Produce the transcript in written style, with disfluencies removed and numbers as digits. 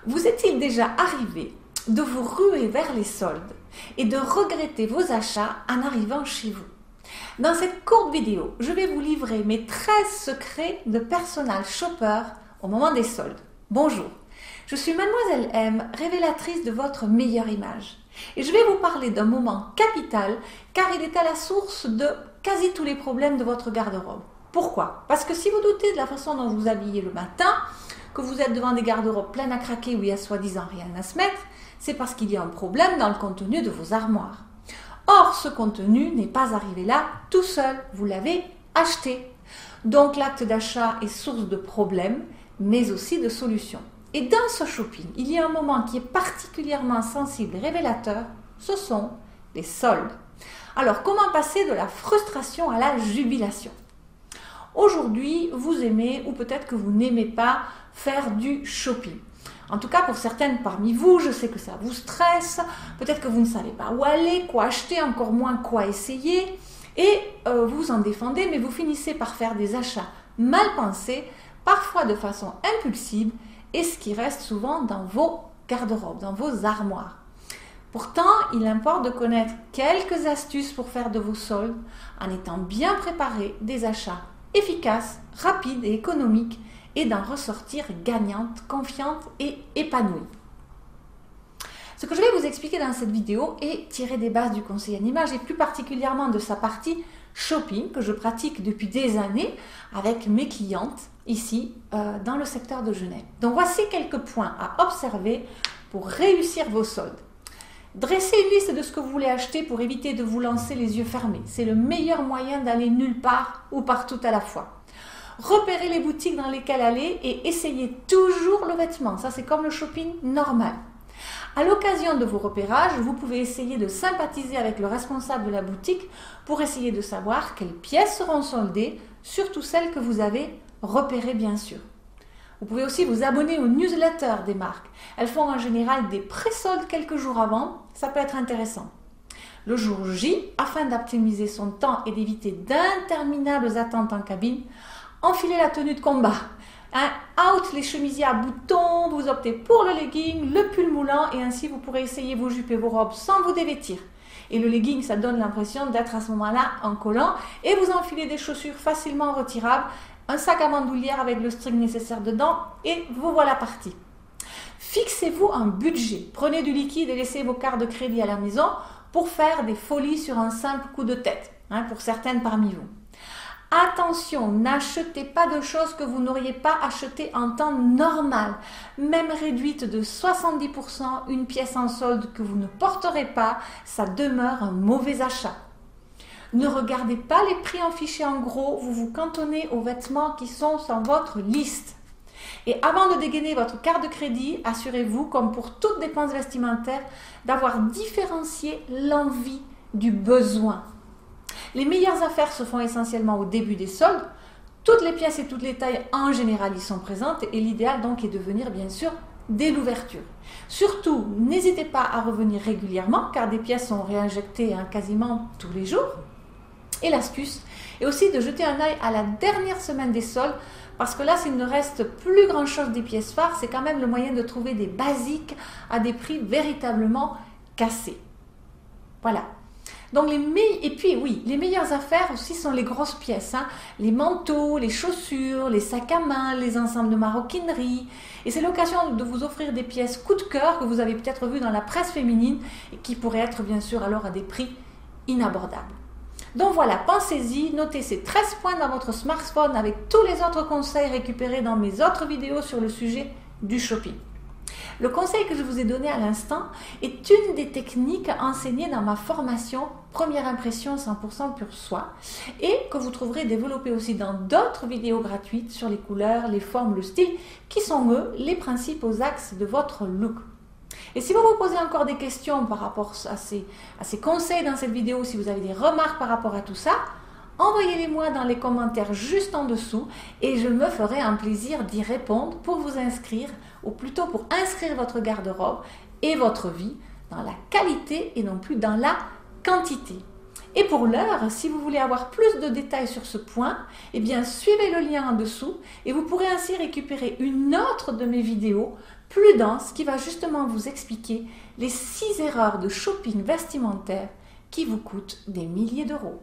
Vous est-il déjà arrivé de vous ruer vers les soldes et de regretter vos achats en arrivant chez vous? Dans cette courte vidéo, je vais vous livrer mes 13 secrets de personal shopper au moment des soldes. Bonjour, je suis Mademoiselle M, révélatrice de votre meilleure image. Et je vais vous parler d'un moment capital car il est à la source de quasi tous les problèmes de votre garde-robe. Pourquoi? Parce que si vous doutez de la façon dont vous habillez le matin, que vous êtes devant des garde-robes pleines à craquer où il y a soi-disant rien à se mettre, c'est parce qu'il y a un problème dans le contenu de vos armoires. Or, ce contenu n'est pas arrivé là tout seul, vous l'avez acheté. Donc l'acte d'achat est source de problèmes, mais aussi de solutions. Et dans ce shopping, il y a un moment qui est particulièrement sensible et révélateur, ce sont les soldes. Alors, comment passer de la frustration à la jubilation? Aujourd'hui, vous aimez ou peut-être que vous n'aimez pas faire du shopping. En tout cas, pour certaines parmi vous, je sais que ça vous stresse, peut-être que vous ne savez pas où aller, quoi acheter, encore moins quoi essayer, et vous vous en défendez, mais vous finissez par faire des achats mal pensés, parfois de façon impulsive, et ce qui reste souvent dans vos garde-robes, dans vos armoires. Pourtant, il importe de connaître quelques astuces pour faire de vos soldes, en étant bien préparé des achats efficaces, rapides et économiques, et d'en ressortir gagnante, confiante et épanouie. Ce que je vais vous expliquer dans cette vidéo est tiré des bases du conseil en images et plus particulièrement de sa partie shopping que je pratique depuis des années avec mes clientes ici dans le secteur de Genève. Donc voici quelques points à observer pour réussir vos soldes. Dressez une liste de ce que vous voulez acheter pour éviter de vous lancer les yeux fermés. C'est le meilleur moyen d'aller nulle part ou partout à la fois. Repérez les boutiques dans lesquelles aller et essayez toujours le vêtement. Ça, c'est comme le shopping normal. À l'occasion de vos repérages, vous pouvez essayer de sympathiser avec le responsable de la boutique pour essayer de savoir quelles pièces seront soldées, surtout celles que vous avez repérées bien sûr. Vous pouvez aussi vous abonner aux newsletters des marques. Elles font en général des pré-soldes quelques jours avant. Ça peut être intéressant. Le jour J, afin d'optimiser son temps et d'éviter d'interminables attentes en cabine, enfilez la tenue de combat. Out les chemisiers à boutons, vous optez pour le legging, le pull moulant et ainsi vous pourrez essayer vos jupes et vos robes sans vous dévêtir. Et le legging, ça donne l'impression d'être à ce moment-là en collant et vous enfilez des chaussures facilement retirables, un sac à bandoulière avec le string nécessaire dedans et vous voilà parti. Fixez-vous un budget, prenez du liquide et laissez vos cartes de crédit à la maison pour faire des folies sur un simple coup de tête, pour certaines parmi vous. Attention, n'achetez pas de choses que vous n'auriez pas achetées en temps normal. Même réduite de 70%, une pièce en solde que vous ne porterez pas, ça demeure un mauvais achat. Ne regardez pas les prix affichés en gros, vous vous cantonnez aux vêtements qui sont sur votre liste. Et avant de dégainer votre carte de crédit, assurez-vous, comme pour toute dépense vestimentaire, d'avoir différencié l'envie du besoin. Les meilleures affaires se font essentiellement au début des soldes. Toutes les pièces et toutes les tailles en général y sont présentes et l'idéal donc est de venir bien sûr dès l'ouverture. Surtout, n'hésitez pas à revenir régulièrement car des pièces sont réinjectées quasiment tous les jours. Et l'astuce est aussi de jeter un œil à la dernière semaine des soldes parce que là, s'il ne reste plus grand chose des pièces phares, c'est quand même le moyen de trouver des basiques à des prix véritablement cassés. Voilà. Donc les meilleures affaires aussi sont les grosses pièces, les manteaux, les chaussures, les sacs à main, les ensembles de maroquinerie. Et c'est l'occasion de vous offrir des pièces coup de cœur que vous avez peut-être vues dans la presse féminine et qui pourraient être bien sûr alors à des prix inabordables. Donc voilà, pensez-y, notez ces 13 points dans votre smartphone avec tous les autres conseils récupérés dans mes autres vidéos sur le sujet du shopping. Le conseil que je vous ai donné à l'instant est une des techniques enseignées dans ma formation Première impression 100% pur soie et que vous trouverez développée aussi dans d'autres vidéos gratuites sur les couleurs, les formes, le style qui sont eux les principaux axes de votre look. Et si vous vous posez encore des questions par rapport à ces conseils dans cette vidéo, si vous avez des remarques par rapport à tout ça, envoyez-les-moi dans les commentaires juste en dessous et je me ferai un plaisir d'y répondre pour vous inscrire, ou plutôt pour inscrire votre garde-robe et votre vie dans la qualité et non plus dans la quantité. Et pour l'heure, si vous voulez avoir plus de détails sur ce point, eh bien suivez le lien en dessous et vous pourrez ainsi récupérer une autre de mes vidéos plus dense qui va justement vous expliquer les 6 erreurs de shopping vestimentaire qui vous coûtent des milliers d'euros.